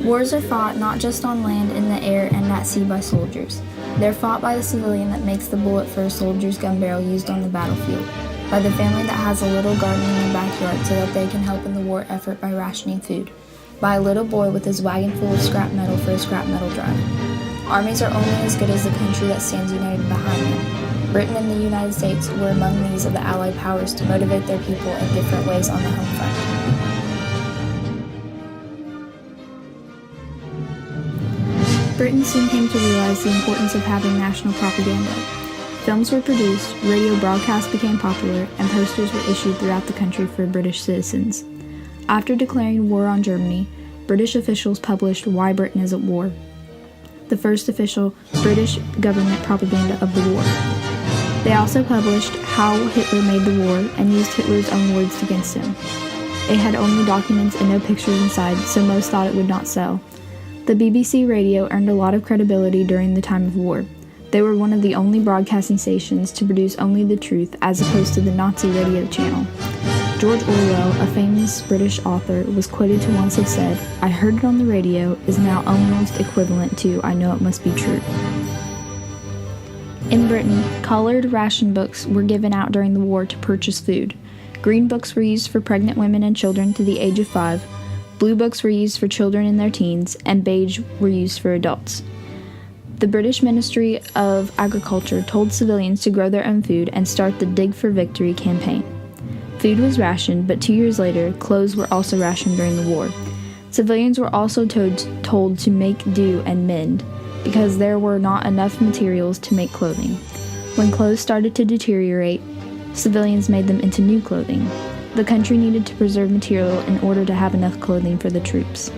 Wars are fought not just on land, in the air, and at sea by soldiers. They're fought by the civilian that makes the bullet for a soldier's gun barrel used on the battlefield, by the family that has a little garden in their backyard so that they can help in the war effort by rationing food, by a little boy with his wagon full of scrap metal for a scrap metal drive. Armies are only as good as the country that stands united behind them. Britain and the United States were among these of the Allied powers to motivate their people in different ways on the home front. Britain soon came to realize the importance of having national propaganda. Films were produced, radio broadcasts became popular, and posters were issued throughout the country for British citizens. After declaring war on Germany, British officials published Why Britain is at War, the first official British government propaganda of the war. They also published How Hitler Made the War and used Hitler's own words against him. It had only documents and no pictures inside, so most thought it would not sell. The BBC radio earned a lot of credibility during the time of war. They were one of the only broadcasting stations to produce only the truth as opposed to the Nazi radio channel. George Orwell, a famous British author, was quoted to once have said, "I heard it on the radio" is now almost equivalent to "I know it must be true." In Britain, colored ration books were given out during the war to purchase food. Green books were used for pregnant women and children to the age of 5. Blue books were used for children in their teens, and beige were used for adults. The British Ministry of Agriculture told civilians to grow their own food and start the Dig for Victory campaign. Food was rationed, but 2 years later, clothes were also rationed during the war. Civilians were also told to make do and mend, because there were not enough materials to make clothing. When clothes started to deteriorate, civilians made them into new clothing. The country needed to preserve material in order to have enough clothing for the troops.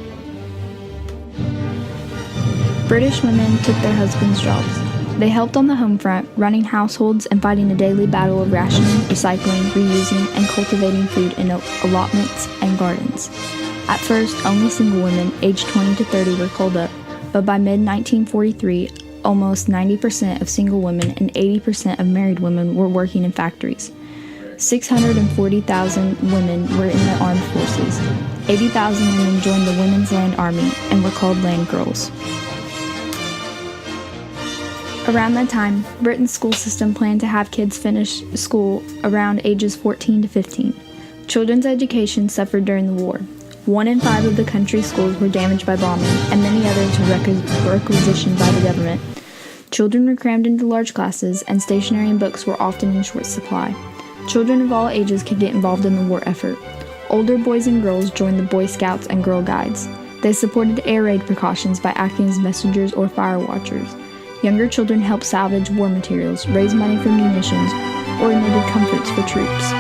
British women took their husbands' jobs. They helped on the home front, running households and fighting a daily battle of rationing, recycling, reusing, and cultivating food in allotments and gardens. At first, only single women, aged 20 to 30, were called up, but by mid-1943, almost 90% of single women and 80% of married women were working in factories. 640,000 women were in the armed forces. 80,000 women joined the Women's Land Army and were called land girls. Around that time, Britain's school system planned to have kids finish school around ages 14 to 15. Children's education suffered during the war. 1 in 5 of the country's schools were damaged by bombing, and many others were requisitioned by the government. Children were crammed into large classes, and stationery and books were often in short supply. Children of all ages could get involved in the war effort. Older boys and girls joined the Boy Scouts and Girl Guides. They supported air raid precautions by acting as messengers or fire watchers. Younger children helped salvage war materials, raise money for munitions, or knitted comforts for troops.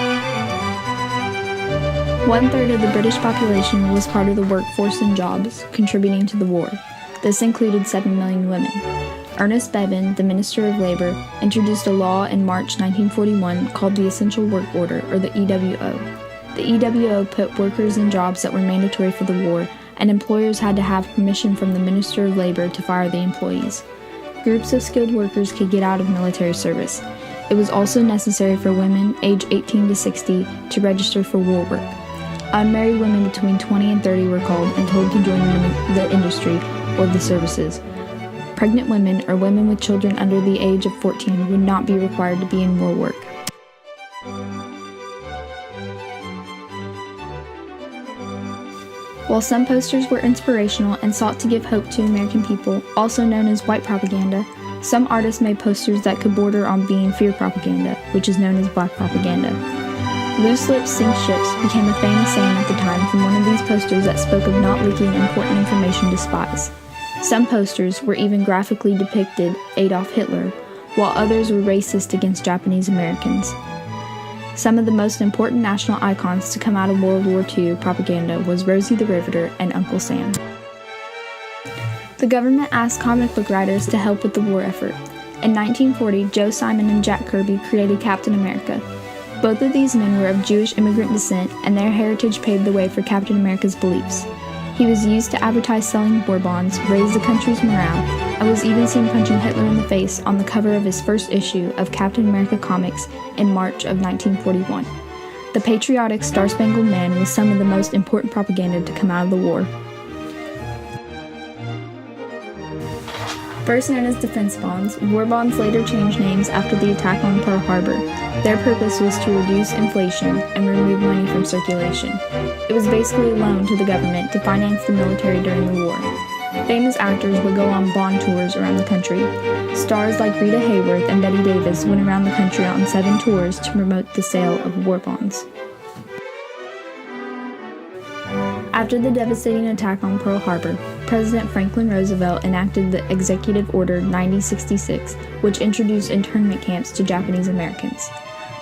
1/3 of the British population was part of the workforce and jobs, contributing to the war. This included 7 million women. Ernest Bevin, the Minister of Labor, introduced a law in March 1941 called the Essential Work Order, or the EWO. The EWO put workers in jobs that were mandatory for the war, and employers had to have permission from the Minister of Labor to fire the employees. Groups of skilled workers could get out of military service. It was also necessary for women aged 18 to 60 to register for war work. Unmarried women between 20 and 30 were called and told to join the industry or the services. Pregnant women or women with children under the age of 14 would not be required to be in war work. While some posters were inspirational and sought to give hope to American people, also known as white propaganda, some artists made posters that could border on being fear propaganda, which is known as black propaganda. Loose lips sink ships became a famous saying at the time from one of these posters that spoke of not leaking important information to spies. Some posters were even graphically depicted Adolf Hitler, while others were racist against Japanese Americans. Some of the most important national icons to come out of World War II propaganda was Rosie the Riveter and Uncle Sam. The government asked comic book writers to help with the war effort. In 1940, Joe Simon and Jack Kirby created Captain America. Both of these men were of Jewish immigrant descent, and their heritage paved the way for Captain America's beliefs. He was used to advertise selling war bonds, raise the country's morale, and was even seen punching Hitler in the face on the cover of his first issue of Captain America Comics in March of 1941. The patriotic Star-Spangled Man was some of the most important propaganda to come out of the war. First known as defense bonds, war bonds later changed names after the attack on Pearl Harbor. Their purpose was to reduce inflation and remove money from circulation. It was basically a loan to the government to finance the military during the war. Famous actors would go on bond tours around the country. Stars like Rita Hayworth and Bette Davis went around the country on 7 tours to promote the sale of war bonds. After the devastating attack on Pearl Harbor, President Franklin Roosevelt enacted the Executive Order 9066, which introduced internment camps to Japanese Americans.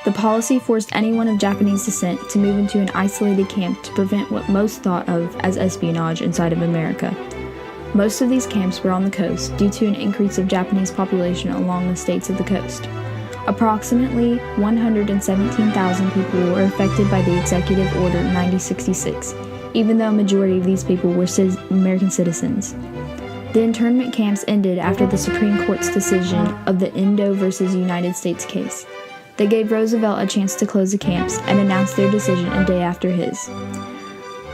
The policy forced anyone of Japanese descent to move into an isolated camp to prevent what most thought of as espionage inside of America. Most of these camps were on the coast due to an increase of Japanese population along the states of the coast. Approximately 117,000 people were affected by the Executive Order 9066, even though a majority of these people were American citizens. The internment camps ended after the Supreme Court's decision of the Indo versus United States case. They gave Roosevelt a chance to close the camps and announced their decision a day after his.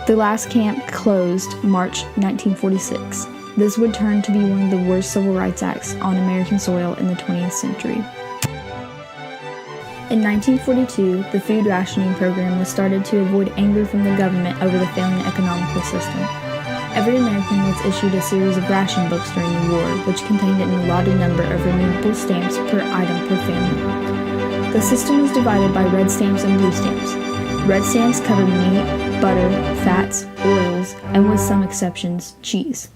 The last camp closed March 1946. This would turn to be one of the worst civil rights acts on American soil in the 20th century. In 1942, the food rationing program was started to avoid anger from the government over the failing economical system. Every American was issued a series of ration books during the war, which contained an allotted number of removable stamps per item per family. The system was divided by red stamps and blue stamps. Red stamps covered meat, butter, fats, oils, and with some exceptions, cheese.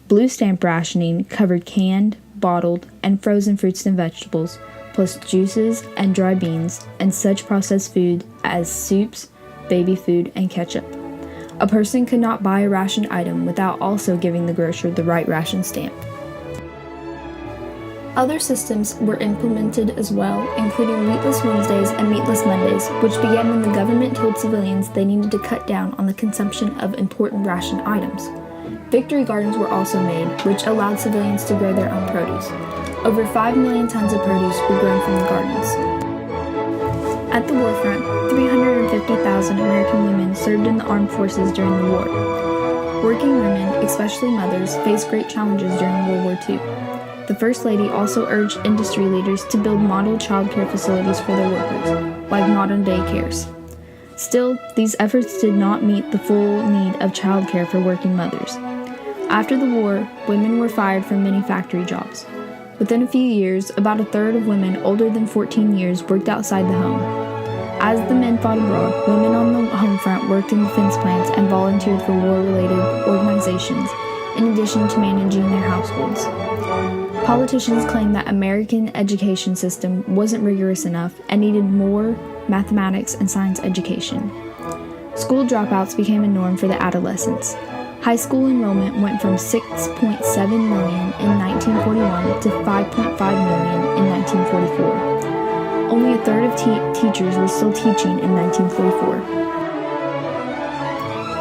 Blue stamp rationing covered canned, bottled, and frozen fruits and vegetables, plus juices and dry beans, and such processed food as soups, baby food, and ketchup. A person could not buy a ration item without also giving the grocer the right ration stamp. Other systems were implemented as well, including Meatless Wednesdays and Meatless Mondays, which began when the government told civilians they needed to cut down on the consumption of important ration items. Victory gardens were also made, which allowed civilians to grow their own produce. Over 5 million tons of produce were grown from the gardens. At the war front, 350,000 American women served in the armed forces during the war. Working women, especially mothers, faced great challenges during World War II. The First Lady also urged industry leaders to build model child care facilities for their workers, like modern-day cares. Still, these efforts did not meet the full need of child care for working mothers. After the war, women were fired from many factory jobs. Within a few years, about a third of women older than 14 years worked outside the home. As the men fought abroad, women on the home front worked in defense plants and volunteered for war-related organizations, in addition to managing their households. Politicians claimed that American education system wasn't rigorous enough and needed more mathematics and science education. School dropouts became a norm for the adolescents. High school enrollment went from 6.7 million in 1941 to 5.5 million in 1944. Only a third of teachers were still teaching in 1944.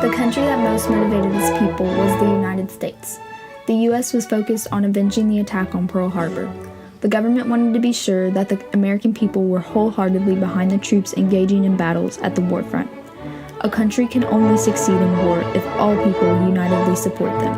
The country that most motivated its people was the United States. The U.S. was focused on avenging the attack on Pearl Harbor. The government wanted to be sure that the American people were wholeheartedly behind the troops engaging in battles at the war front. A country can only succeed in war if all people unitedly support them.